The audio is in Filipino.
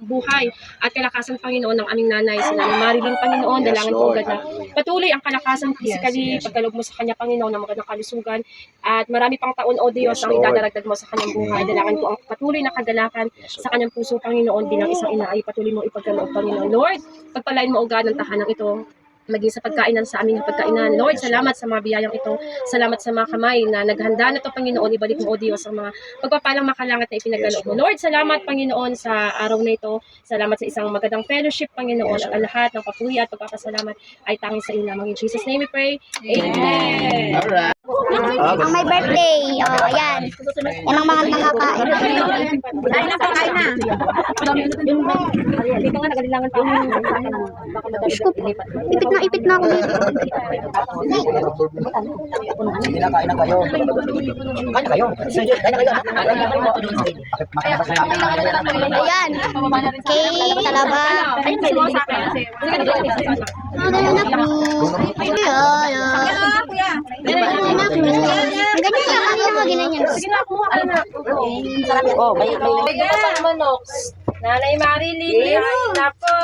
buhay at kalakasan, Panginoon, ng aming nanay, si Nanay Marilyn, Panginoon. Dalangin ko agad na patuloy ang kalakasan physically, pagkaloob mo sa kanya, Panginoon, ng magandang kalusugan at marami pang taon, O Diyos, ang idadaragdag mo sa kanyang buhay. Dalangin ko ang patuloy na kagalakan sa kanyang puso, Panginoon, bilang isang ina ay patuloy mo ipagkaloob, Panginoon. Lord, pagpalain mo, O God, ng tahanang ito, maging sa pagkainan sa aming pagkainan. Lord, salamat sa mga biyayang ito. Salamat sa mga kamay na naghanda na ito, Panginoon. Ibalik mo, O Diyos, ang mga pagpapalang makalangat na ipinagkaloob mo. Lord, salamat, Panginoon, sa araw na ito. Salamat sa isang magandang fellowship, Panginoon. At ang lahat ng papuri at pagpapasalamat ay tanging sa iyo lamang. In Jesus' name we pray. Amen. Alright. Ang may birthday. Oh, ayan. Yan ang mga nakakain. Kain na, kain na. Dito nga, nagalilangan pa. Ipit na ako dito. Sige na, kain na kayo. Kain na kayo. Kain na kayo. Ayan. Cake, talaba. Oh, may manok. Nanay Marilyn, nako.